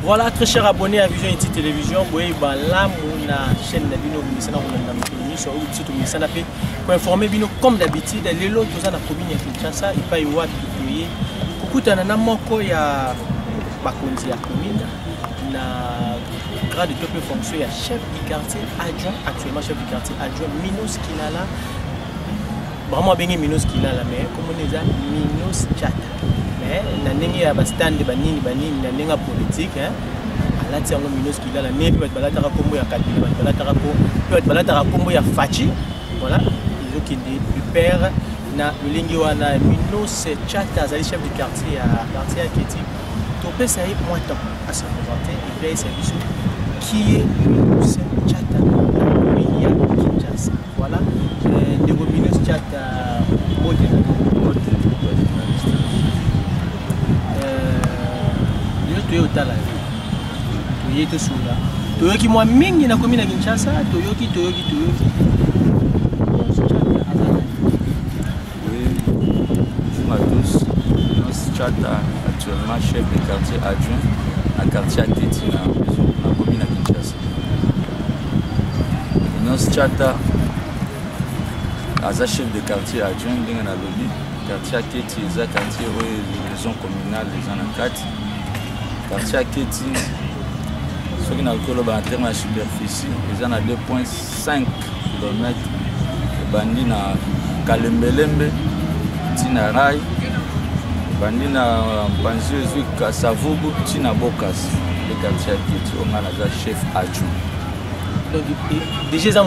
Voilà, très chers abonnés à Vision Iti Télévision, vous voyez la chaîne de Bino Misana pour informer Bino comme d'habitude, les lots tous en a commune à Kinshasa, il pas y avoir de coucou tanana moko ya bakonzi ya commune na grade de top fonction ya chef du quartier adjoint, actuellement chef du quartier adjoint Minos Kilala. Vraiment bien Minos Kilala, mais comme on est à Minos Chata. Mais na ndenge ya bastand banini na ndenge politique hein ala tiango Minos Kilala mais puis balata ka kombo ya Kabila balata ka ko puis balata ka kombo ya Fachi voilà ils ont qui du père na lingi wana Minos Chata azali chef du quartier à Keti to pesa yi moi temps à se présenter et puis service qui est Minos Chata ya Kinshasa voilà de Minos Chata Toyota Toyota Sula Toyoki moi mingi na commune à Kinshasa Toyoki Oui, bonjour à tous. Minos Chata actuellement chef de quartier adjoint à quartier Keti na commune à Kinshasa. Minos Chata aza chef de quartier adjoint ndenge na lobi quartier Keti eza quartier oyo maison communale les anakati. Quartier Keti, ce qui n'a en termes de superficie, ils ont 2,5 km. Bandi na Kalembelembe, Tina Rai, Bandi na Panzio Kasavubu, Tina Bokas, le quartier Keti, on a la chef adjoint. Donc, déjà,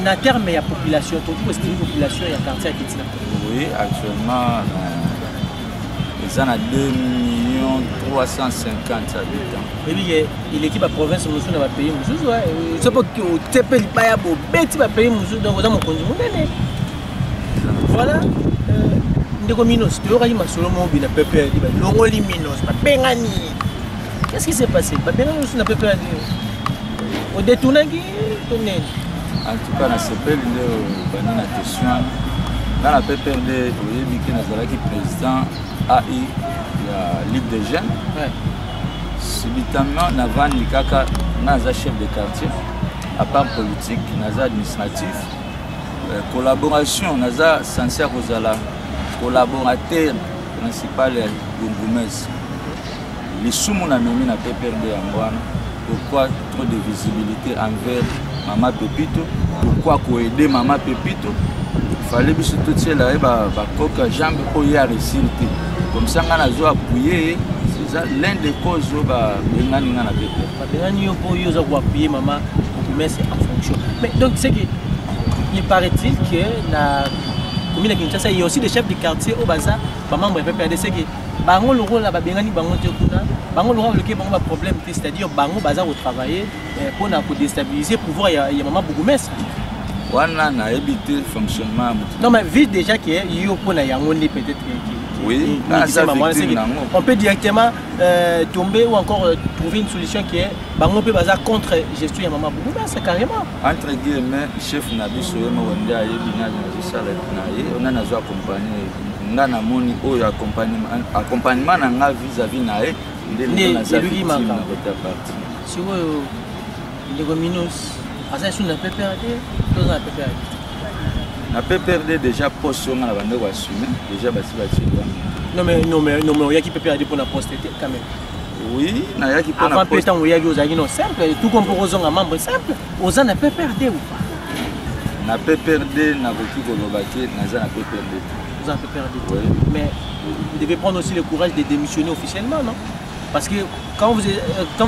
na terme de la population, tu est-ce qu'il y a une population et un quartier Keti? Oui, actuellement, ils ont 2 350 habitants. Et puis, l'équipe à province, nous sommes dans le pays. C'est pas que tu peux pas y payer, donc vous avez mon conduit. Voilà. Ndeko Minos, tu auras eu ma solo mobile à Pépé, Longoli Minos, Bengani. Qu'est-ce qui s'est passé? Bengani, on a Pépé. Au détourné, en tout cas, on a CPL, on a une question. Dans la PPRD, il y a un président AI, la Ligue des Jeunes. Ouais. Subitement, Navan Nikaka, Naza chef de quartier, à part politique, Naza administratif, collaboration, Naza sincère aux ala, collaborateur principal de Goumez. Les soumons na mimi na PPRD en Boana. Pourquoi trop de visibilité envers Maman Pepito? Pourquoi aider Maman Pepito? Il fallait que tout cela ait jambe pour y réussir. Comme ça, on a appuyé. C'est l'un des causes où on a appuyé Maman pour mettre en fonction. Mais donc, c'est que il paraît-il que la commune de Kinshasa, il y a aussi des chefs de quartier au Baza, maman ne peut pas c'est que Bango le rôle là-bas, Bengani Bango Tekuna, Bango le rôle le Bango a problème, c'est-à-dire Bango Baza au travailler pour déstabiliser le pouvoir, il y a Maman Bougoumès. Fonctionnement. Non, mais vite déjà qu'il y a peut-être. Oui, on peut directement tomber ou encore trouver une solution qui est Bango peut baser contre gestion de Maman Bougoumès, c'est carrément. Entre guillemets, chef Nabi Soyema Wende a on a accompagné. On a accompagnement vis-à-vis nae. C'est lui qui manque. Si vous les Minos. Na PPRD déjà poste on a bandé assumer déjà basi bati. Non mais il y a qui PPRD pour la poste quand même. Oui, na ya qui pour la poste. Avant peut-être il y a aux agents simple, tout comme pour un membre simple, aux na PPRD ou pas. Na PPRD na beaucoup de lobaki na za na PPRD. Vous en PPRD. Oui. Mais vous devez prendre aussi le courage de démissionner officiellement, non? Parce que quand vous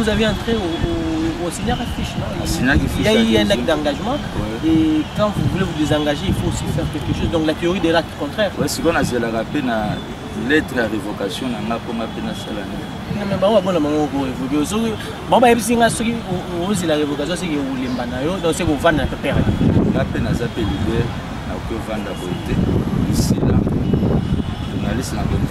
avez entré au signer affiche, il y a eu un acte d'engagement et quand vous voulez vous désengager, il faut aussi faire quelque chose. Donc la théorie de l'acte contraire. Oui, c'est qu'on a la rappelé na lettre à révocation na pour ma peine salane. Non mais bon bon on révoquer. Bon bah si on la révocation c'est que vous lembana yo donc c'est que vous vendez la pépère. La peine à s'appeler leader na que vendre la beauté ici là. Journaliste na bonne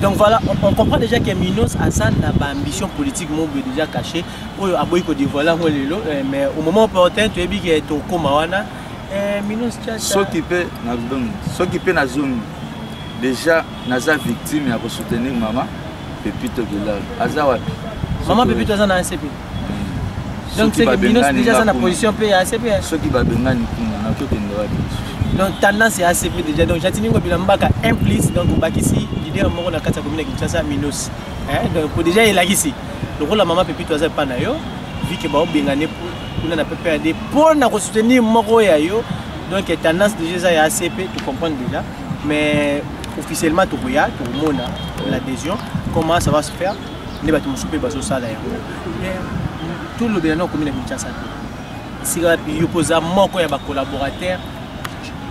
donc voilà, on comprend déjà que Minos a sa ambition politique déjà cachée. Mais au moment opportun, tu as vu que tu as Minos s'occuper na zone déjà naza victime ya soutenir maman Pépito Kilala aza wapi maman Pépito aza na ACP donc c'est que Minos déjà dans la position pe ya ACP ceux qui babengani kuna na kokende wapi donc tendance ya ACP déjà donc Jatiningo Bilambaka implice donc bakisi leader moko na kati ya commune Kinshasa Minos donc pour déjà il a ici donc la maman Pépito aza pa na yo vu que ba bengane pour na PPRD pour na soutenir moko ya yo donc tendance déjà ya ACP tu comprends déjà mais officiellement tout boya tout monde l'adhésion comment ça va se faire ne ba tout souper baso sala ya tout le bien commune Kinshasa si il oppose moko ya ba collaborateurs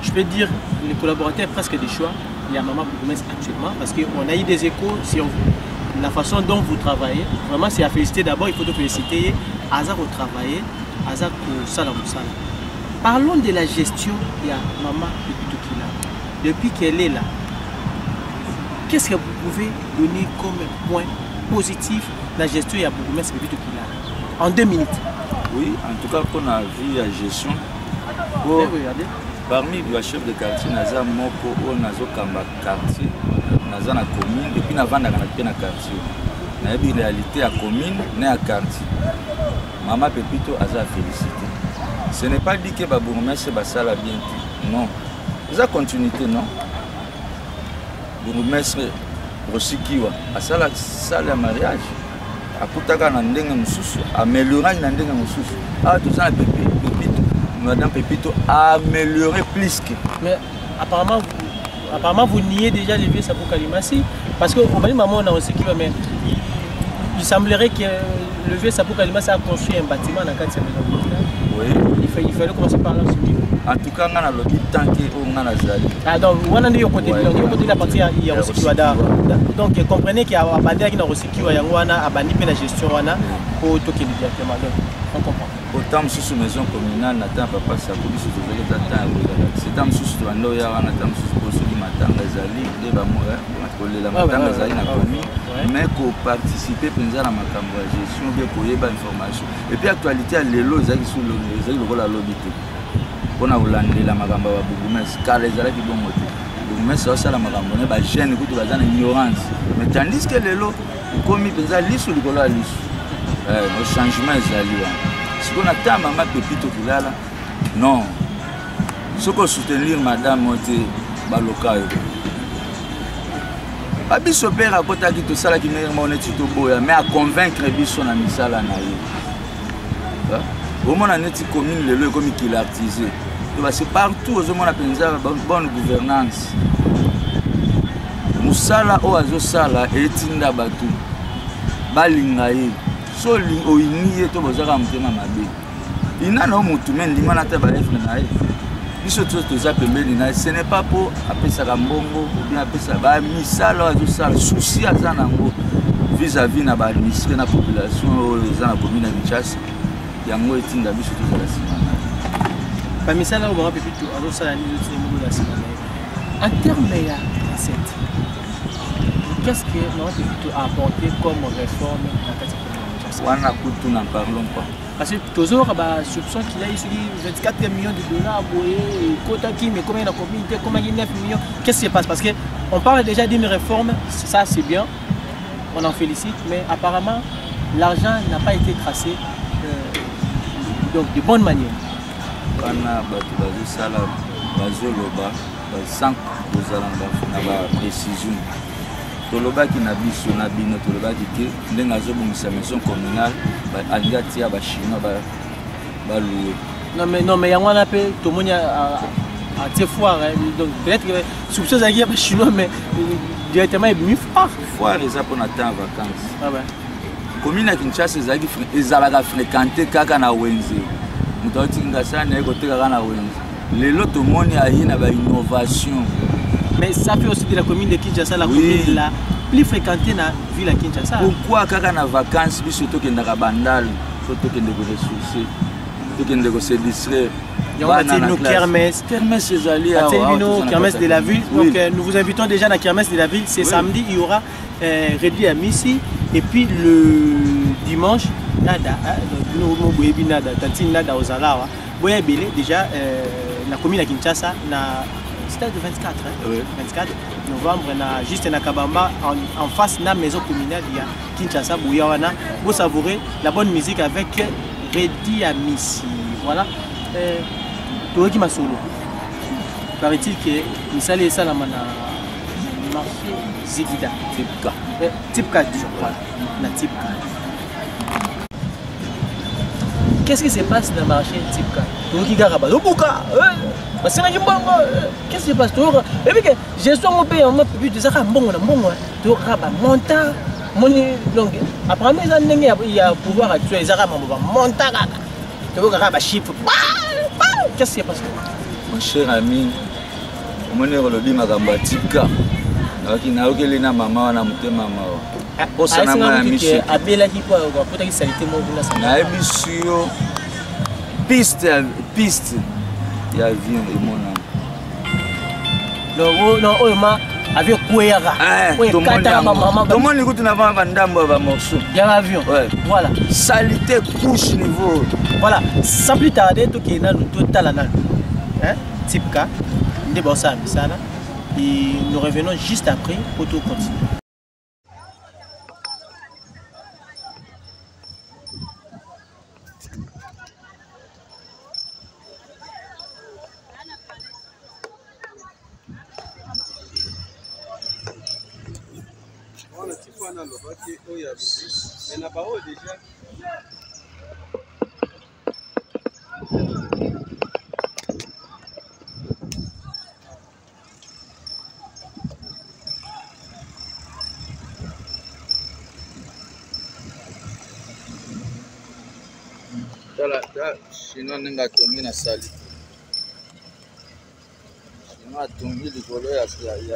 je peux dire les collaborateurs presque des choix il y a maman bourgmestre actuellement parce que on a eu des échos sur la façon dont vous travaillez vraiment c'est à féliciter d'abord il faut te féliciter Azar au travail Azar au sala parlons de la gestion il y a maman Pépito Kilala depuis qu'elle est là. Qu'est-ce que vous pouvez donner comme point positif la gestion de bourgmestre Pépito Kilala en 2 minutes? Oui, en tout cas, qu'on a vu la gestion. Oh, parmi les chefs de quartier, Naza Moko, Nazo Kamba quartier, Naza na commune, et puis Navanda na quartier. Na une réalité à commune, né à quartier. Maman Pépito Aza félicité. Ce n'est pas dit que le bourgmestre va la bien. Non. C'est la continuité, non? Bourgmestre Rosikiwa, à ça la mariage. À Koutaka Nandenge Moussous, améliorer Nandenge Moussous. Ah, tout ça, Pépito, Madame Pépito a amélioré plus que. Mais apparemment, vous niez déjà les vieux Sapou Kalimasi. Parce que, au moment où on a Rosikiwa, mais il semblerait que le vieux Sapou Kalimasi a construit un bâtiment dans 4 maisons. Oui. Il fallait commencer par là. En tout cas, on a le tant qu'on a zali. Ah donc, on a dit au côté de la partie il y a aussi donc comprenez qu'il y a abandé qui n'a aussi qui a wana abandé la gestion wana pour tout qui directement donc on comprend. Autant sous maison communale n'attend pas ça pour ce que vous attendez. C'est dans sous wana ya wana tam sous pour ceux qui m'attendent zali de ba moi pour la matanga zali na commune mais ko participer penza na makambo ya gestion bien ko yeba information et puis actualité à lelo zaki sous le zaki le la lobité. On a voulu la magambo wa bourgmestre car les ala qui bon moté bourgmestre ça la magambo ne ba jeune ko to bazana ignorance mais tandis que lelo komi penza lisu likola lisu no changement ezali wa ce qu'on attend maman Pépito Kilala non ce qu'on soutenir madame moté baloka yo abiso père akota ki to sala ki meilleur on est tout boya mais à convaincre biso na misala na ye au moins, on a une commune, le comme qu'il a artisé. C'est partout, on a une bonne gouvernance. Moussala o azosala etinda batu. Balingaye. So oini to bozaka mutema mabe. Ina na mutu men limana ta ba efre na ye. Biso to za pembeni na ce n'est pas pour apesa mbongo ou bien apesa ba misala azosala souci azana ngo vis-à-vis na ba administrer na population za na commune ya Kinshasa. Yango etinda biso to la simana. Pamisala au Pépito azosala ni zo la simana. En termes de recette, qu'est-ce que Maman Pépito a apporté comme réforme dans la Kinshasa? Wana kutu n'en parlons pas. Parce que toujours soupçon qu'il a eu 24 millions de dollars mais combien il a commis, combien il y a 9 millions. Qu'est-ce qui se passe? Parce qu'on parle déjà d'une réforme, ça c'est bien, on en félicite, mais apparemment l'argent n'a pas été tracé donc de bonne manière. Kana batu bazosala bazoloba sans kozala na précision. Tolobaki na biso na bino tolobaki ke ndenga zobongisa maison communale aliati ya ba chinois ba louer. Non mais yango na pe tomoni a tie foire donc peut-être que soupçon za ya ba chinois mais directement il mi foire les pour na temps vacances. Ah ouais. Commune ya Kinshasa ezalaka fréquenter kaka na wenze. Mutauti ngasa na côté kaka na wenze. Lelo tomoni ayi na ba innovation. Mais ça fait aussi de la commune de Kinshasa, la commune là, plus fréquentée dans la ville de Kinshasa. Pourquoi quand on a vacances, puis surtout qu'il y a des bandales, surtout qu'il y a des ressources, surtout qu'il y a des se distraire. Il y a une kermesse. Kermesse, c'est allié kermesse de la ville. Donc nous vous invitons déjà à la kermesse de la ville. C'est samedi, il y aura réduit à Missi. Et puis le dimanche, nada. Nous nada, tantine nada aux Alawa. Déjà, la commune de Kinshasa, c'est date de 24, hein? Oui. 24 novembre, juste na Kabamba, en face de la maison communale, il y a Kinshasa, Bouyawana. Vous savourez la bonne musique avec Redi Amissi. Voilà. Toki Masolo. Paraît-il que Misale et Salamana marché Zigida. Tipka. Tipka, je crois. La Tipka. Qu'est-ce qui se passe dans le marché Tipka? Toki Garaba. Qu'est-ce qui se passe? Et puis que je suis mon pays en mode plus de ça, bon, tu rabas monta. Après, il y a pouvoir actuel, les arabes vont monter. Tu rabas chiffre. Qu'est-ce qui se passe? Mon cher ami, mon cher le dit ma gamba Tipka. Qui n'a aucun na maman na mute maman. Pour ça na ma ami. Abela qui peut peut-être salité mon na ça. Na ebisio piste il y a vie et mon âme. Non, ma avion Kouéara. Tout le monde écoute n'a pas un morceau. Il y a un avion. Ouais. Voilà. Salité couche niveau. Voilà. Sans plus tarder, tout qui est dans le total anal. Hein? Tipka. Ndebosa Misala. Et nous revenons juste après pour tout continuer. Chinois n'a tombé na sali. Chinois a tombé le colo ya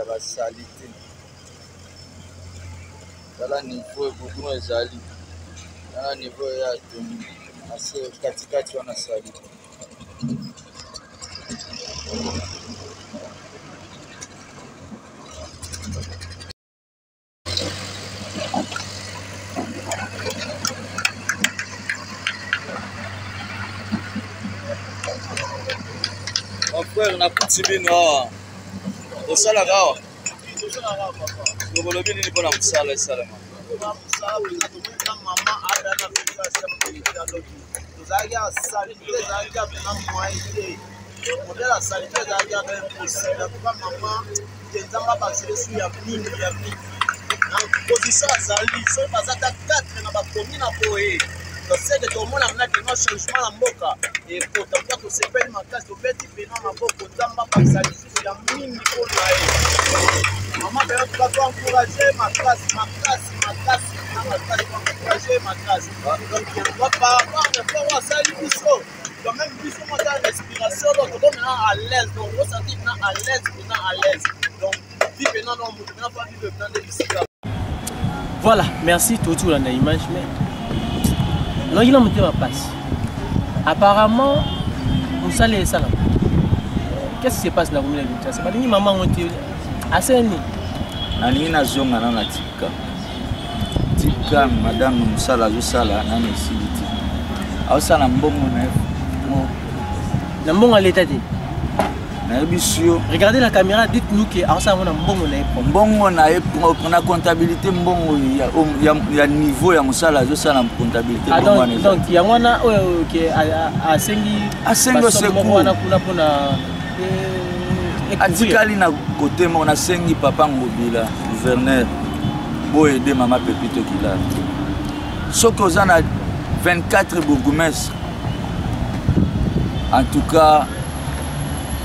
la salité. Dans le niveau beaucoup ezali. Dans le niveau ya tombé assez katikati wana sali. Mon frère n'a pas de bino. Au salagawa. Nous voulons bien une bonne salle salama. C'est de tout le monde a un changement en boca et pourtant que c'est pas ma classe de petit pénal en boca d'amba par ça il y a mini pour là maman va encourager ma classe encourager ma classe donc on va pas avoir ça il faut quand même plus on a l'inspiration donc on est à l'aise donc on sentit à l'aise donc vivre non maintenant pas vivre dans des musiques. Voilà, merci tout dans l'image mais non, il a monté ma passe. Apparemment, on s'allait ça là. Qu'est-ce qui se passe dans la commune de c'est pas ni maman monté à Seni. Nani na zonga na Tipka madame Moussala zo sala na mesiliti. Au sala mbongo na mbongo l'état de. Regardez la caméra, dites-nous que mbongo na pour la comptabilité mbongo il y a niveau ya musala zo ça la comptabilité donc il y a mwana qui a sengi kuna atikali na côté on a sengi papa ngobila gouverneur bo aider maman Pepito Kila soko ozana 24 bourgmestres en tout cas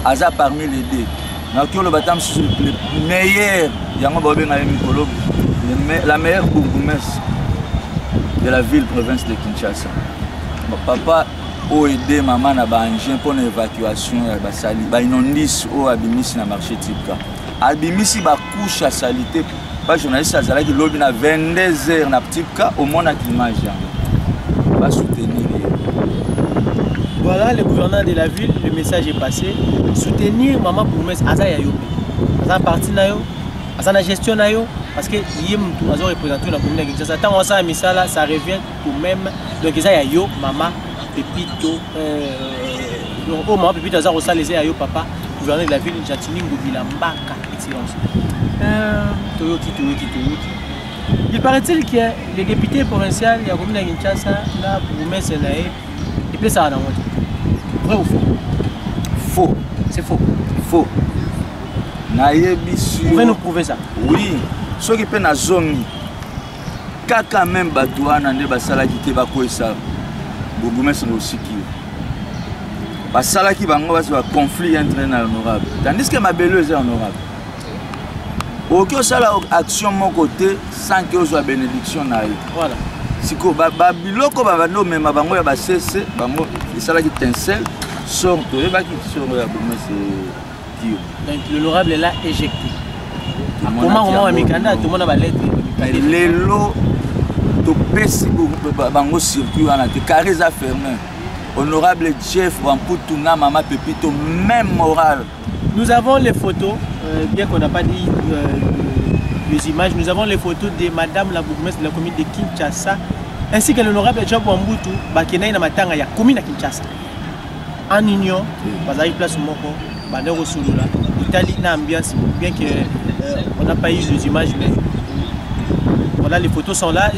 Aza parmi les deux. Le bâtiment le meilleur, la meilleure bourgmestre de la ville province de Kinshasa. Mon papa a aidé maman à engin pour l'évacuation de Sali. Inondis au Abimisi na marché Tipka. Abimisi ba couche à salité. Pas journaliste Azala qui lobby na 22h na Tipka au monde à l'image. Pas soutenir. Voilà le gouverneur de la ville, le message est passé. Soutenir maman promesse Aza Yayo. Aza parti nayo, Aza na gestion nayo, parce que yé mtu azo représenter la commune de Kinshasa. Tant on s'est mis ça là, ça revient tout même. Donc Aza Yayo, maman Pepito, donc maman Pepito Aza Rosa les Yayo papa. gouverneur de la ville, Jatini Ngobila Mbaka, excellence. Toyoti. Il paraît-il que les députés provinciaux, il y a commune à Kinshasa, là, pour mettre ça, et puis ça a vrai ou faux? Faux. C'est faux. Faux. Vous pouvez nous prouver ça? Oui. Ce qui peut na zone, kaka même batouana ne basala qui te bako esa, bougoumes c'est aussi qui. Basala qui bango bas va conflit entre honorable. Tandis que ma belleuse est honorable. Aucun sala action mon côté sans que soit bénédiction na. Voilà. Siko biloko babano même bango ya basese bango sala qui tincelle sort to ba qui sort ya bougoumes c'est qui. Donc l'honorable est là éjecté. Comment on a mis candidat tout le monde a lettre. Les lots de pèse bango circuit en te carré à fermer. Honorable Jeff Wamputuna Mama Pepito même moral. Nous avons les photos, bien qu'on n'a pas dit les images, nous avons les photos de Madame la bourgmestre de la commune de Kinshasa ainsi que l'honorable Jeff Wambutu Bakena na matanga ya commune de Kinshasa. En union, bazali place moko, bandero sulula, Italie na ambiance bien que on n'a pas eu les images mais voilà les photos sont là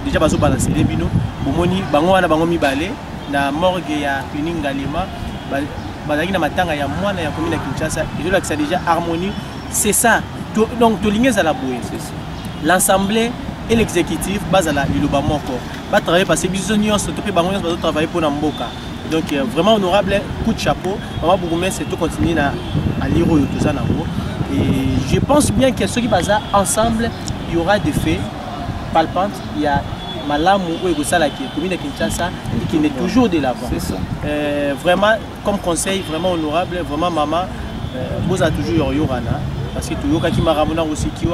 déjà bazo balancer les bino bomoni bango wana bango mibale na morgue ya clinique Ngalema bazaki na matanga ya mwana ya commune ya Kinshasa et là que ça déjà harmonie c'est ça donc to lignes à la boue c'est ça l'assemblée et l'exécutif bazala liloba moko ba travailler parce que biso nyonso to pe bango nyonso bazo travailler pour na mboka donc vraiment honorable coup de chapeau maman bougoumen c'est tout continuer à lire yo tout ça na bo et je pense bien que ceux qui basent ensemble il y aura des faits palpantes. Il y a Malamu ou Egosala qui est commune de Kinshasa et qui est toujours de l'avant. C'est ça. Vraiment, comme conseil, vraiment honorable, vraiment maman, vous avez toujours Yorana. Parce que tout le qui m'a ramené aussi qui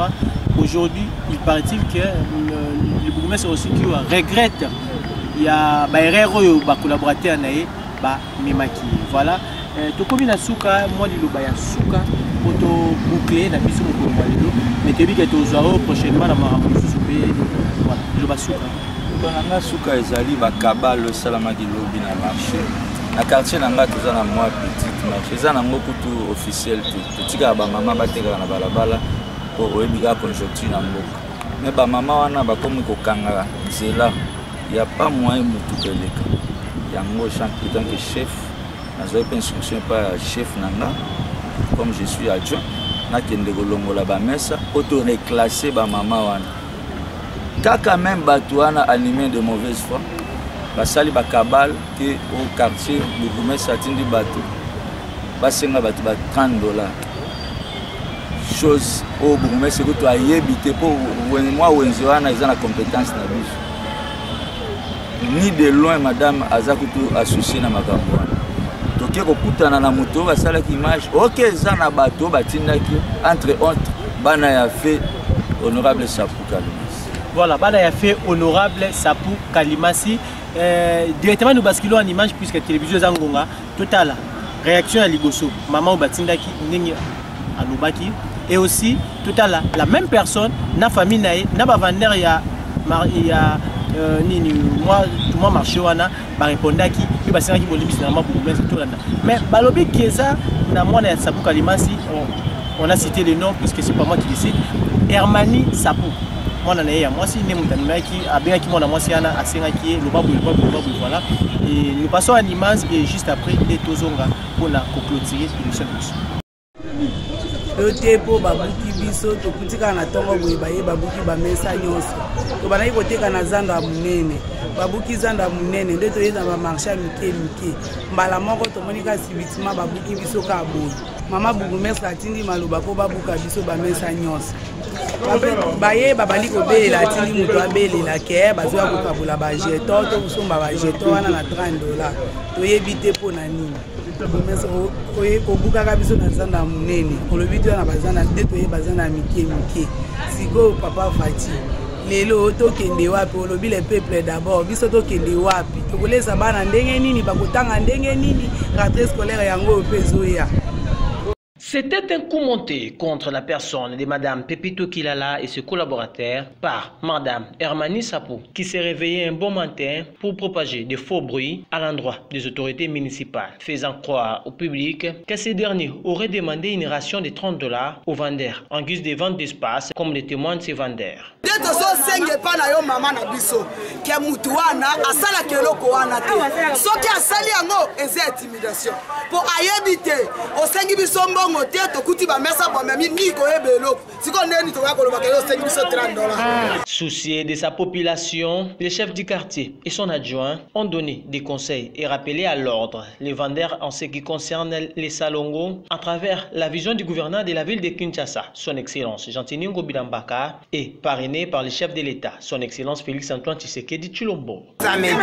aujourd'hui, il paraît-il que le bourgmestre aussi qui regrette. Il y a des collaborateurs qui voilà. Tout comme il y a Souka, moi je suis Souka. Pour boucler la mission pour moi mais tu dis que tu auras prochainement la marathon voilà je vais souka on a souka ezali ba kabalo salama ki lobby na marché na quartier nanga toza na moi petite marché za nango kutu officiel tout tika ba mama bateka na balabala pour oyebiga conjoncture na mboka mais ba mama wana ba komi ko kanga zela il y a pas moyen mutu peleka yango chanté tant que chef na zo instruction pas chef nanga comme je suis adjoint, nakende kolongola ba mesa auto reclasser ba mama wana. Kaka même batouana animé de mauvaise foi. Basali ba kabal que au quartier bougoumes atindi batou. Basenga batou ba $30. Chose au bougoumes c'est que tu as yebité pour moi wenzo wana ils ont la compétence na biso. Ni de loin madame azakutu associé na makambo. Ok, kokutana na moto basala ki image ok ça na bateau batindaki entre autres bana ya fait honorable Sapou Kalimasi. Voilà, bana ya fait honorable Sapou Kalimasi. Directement nous basculons en image puisque la télévision Zangonga total réaction à Liboso maman batindaki ndenge alobaki et aussi total la même personne na famille nae na ba vendeur ya nini moi marché wana ba répondaki puis ba senga ki bolibisi na maboumé tout là mais balobi keza na mwana ya Sapou Kalimasi on a cité le nom puisque c'est pas moi qui décide Hermani Sapou mwana na ya moi si ne mutanima ki abenga ki mwana mwasi ana asenga ki le babu voilà et nous passons à l'image et juste après les tozonga pour la clôturer l'émission. Doté po babuki biso to kutika na tongo boye baye babuki ba mesa nyonso to bana ikoteka na zanda munene babuki zanda munene ndeto yeza ba marché mike mbala moko to monika sibitima babuki biso ka boye mama bourgmestre atindi maloba po babuka biso ba mesa nyonso baye babali ko belela atindi muto abelela ke bazwa ko kabula ba jeton to kusomba ba jeton wana na $30 to yebite po na nini obuka biso na zanda munene olobi to na bazana ndeto ye bazana mike siko papa Fati lelo tokende wapi olobi le peuple d'abord biso tokende wapi tokolesa bana ndenge nini bakotanga ndenge nini rentrée scolaire yango pezoya C'était un coup monté contre la personne de Madame Pepito Kilala et ses collaborateurs par Madame Hermanie Sapou, qui s'est réveillée un bon matin pour propager des faux bruits à l'endroit des autorités municipales, faisant croire au public que ces derniers auraient demandé une ration de $30 aux vendeurs en guise de vente d'espace, comme le témoignent ces vendeurs. Soucié de sa population, le chef du quartier et son adjoint ont donné des conseils et rappelé à l'ordre les vendeurs en ce qui concerne les salongos à travers la vision du gouverneur de la ville de Kinshasa, son excellence Jean-Tiningo Bilambaka, et parrainé par le chef de l'État, son excellence Félix-Antoine Tshisekedi Tshilombo. Même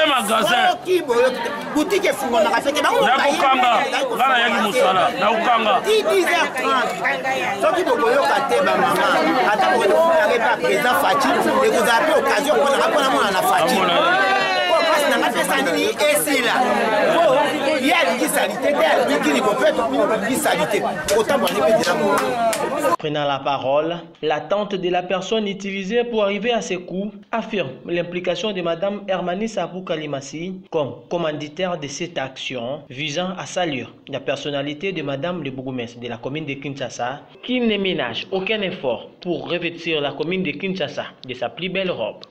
magasin boutique fungona kafete ba nakukanga ngana yangi musala nakukanga 10h30 soki bokoyo kate ba mama ata bokoyo fungana pas président Fachi et vous avez occasion pour la na Fachi pour parce na pesa nini esi là il y a des saletés des bikini peut des saletés autant pour les de l'amour. Prenant la parole, la tante de la personne utilisée pour arriver à ces coups affirme l'implication de Madame Hermanie Sapou Kalimasi comme commanditaire de cette action visant à saluer la personnalité de Madame le bourgmestre de la commune de Kinshasa qui ne ménage aucun effort pour revêtir la commune de Kinshasa de sa plus belle robe.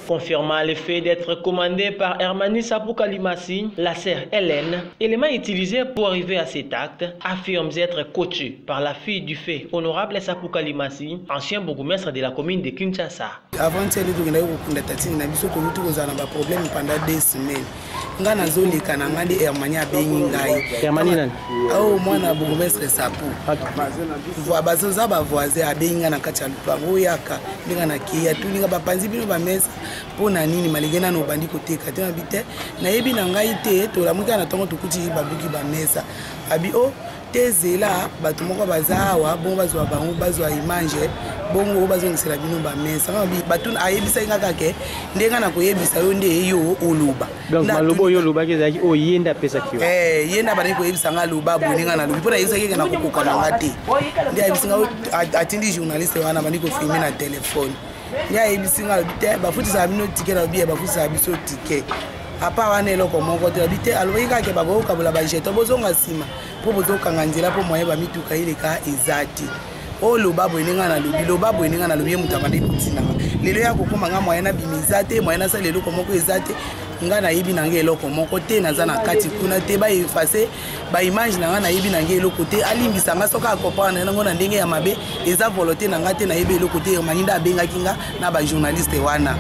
Confirmant le fait d'être commandé par Hermanie Sapou Kalimasi, la sœur Hélène, élément utilisé pour arriver à cet acte, affirme être coachée par la fille du fait honorable Sapou Kalimasi, ancien bourgmestre de la commune de Kinshasa. Avant de problème pendant 2 semaines. Ngana zoli kananga de Hermanie abengi ngai. Hermanie nani? Oh mwana bourgmestre Sapou. Voa bazoza ba voisin abengi na kati ya lupango yaka. Ninga na kia tuninga bapanzi bino ba mesa pona nini maligena no bandi koteka te mabite na yebi na ngai te to la muka na tongo tukuti babuki ba mesa. Abi o tezela bato moko bazawa bon bazwa bango bazwa image bongo bazongisela bino ba mesa ngabi bato ayebisa ngaka ke ndenga na koyebisa yo nde yo oluba donc malobo yo luba ke zaki o yenda pesa kiyo yenda bani koyebisa nga luba boninga na lubi pona yebisa ke na kokoka na ngati ndi ayebisa nga atindi journaliste wana bani ko filmer na téléphone ndi ayebisa nga bite bafutisa bino ticket na biye bafutisa biso ticket apa wana eloko moko te bite alobi kaka bakoka bula ba jeto bozonga sima po bozokanga nzela po moye ba mituka ileka ezati olo babo eninga na lobi lo babo eninga na lobi mutu abandi kutinanga lelo ya kokoma nga moye na bimizate moye na sa lelo komoko ezate nga na yebi nange eloko moko te naza na kati kuna te ba effacer ba image na nga na yebi nange eloko te alimbisa nga soka akopana nango na ndenge ya mabe eza volonté na nga te na yebi eloko te maninda abengaki nga na ba journaliste wana.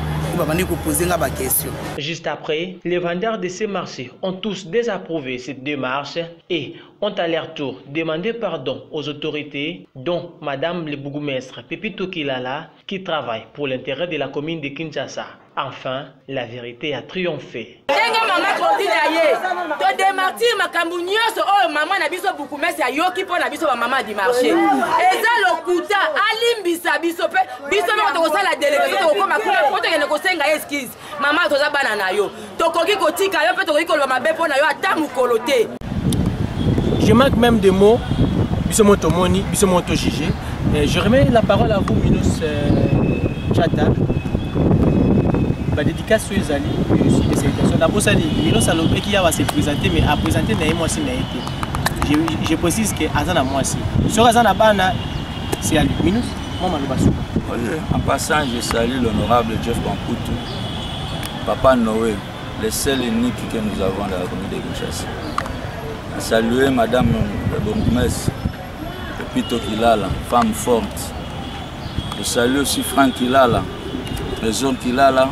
Juste après, les vendeurs de ces marchés ont tous désapprouvé cette démarche et ont à leur tour demandé pardon aux autorités, dont Madame le bourgmestre Pepito Kilala, qui travaille pour l'intérêt de la commune de Kinshasa. Enfin, la vérité a triomphé. Je manque même de mots. Bisomotomoni, Bisomoto Gigé. Je remets la parole à vous, Minos Chata. La dédicace sur les alliés et aussi les salutations. D'abord, ça dit, Minos a l'objet qui va se présenter, mais à présenter, moi aussi, je précise que Azana moi aussi. Sur Azana Bana, c'est à lui. Minos, moi, en passant, je salue l'honorable Jeff Bamputu, Papa Noël, le seul unique que nous avons dans la commune de Kinshasa. Saluer Madame le bourgmestre Pepito Kilala, femme forte. Je salue aussi Franck Kilala, les hommes Kilala,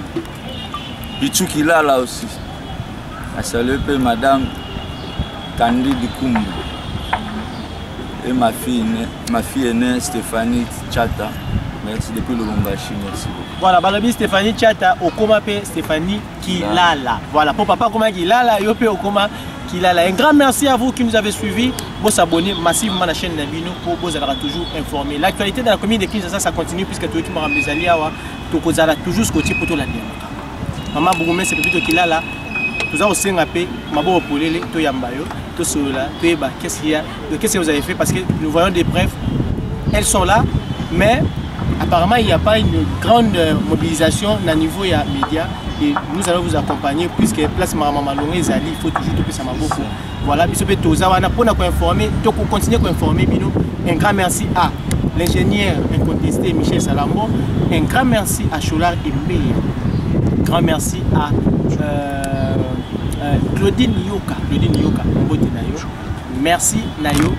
Pichou Kilala aussi. Je salue Madame Candide Koumba et ma fille aînée Stéphanie Tchata. Merci depuis le Lubumbashi, merci beaucoup. Voilà, balobi Stéphanie Tchata, Okoma pe Stéphanie Kilala. Voilà, pour papa Okoma Kilala, Yope Okoma Kilala. Un grand merci à vous qui nous avez suivis. Vous abonnez massivement à la chaîne Nabino pour vous être toujours informés. L'actualité dans la commune de Kinshasa, ça continue puisque tout le monde m'a mis à toujours ce côté pour tout la Maman Bourgoumé, c'est plutôt Kilala. Tout ça aussi, on a payé, Mabo Polele, tout Yambayo, tout cela, tout Eba. Qu'est-ce que vous avez fait? Parce que nous voyons des preuves, elles sont là, mais apparemment il n'y a pas une grande mobilisation au niveau des médias. Et nous allons vous accompagner puisque place Maman Malongé, il faut toujours tout ça beaucoup. Voilà, puis pour informer, pour continuer à informer, un grand merci à l'ingénieur incontesté Michel Salambo, un grand merci à Cholar Imbe, un grand merci à Claudine Yoka, merci Nayo.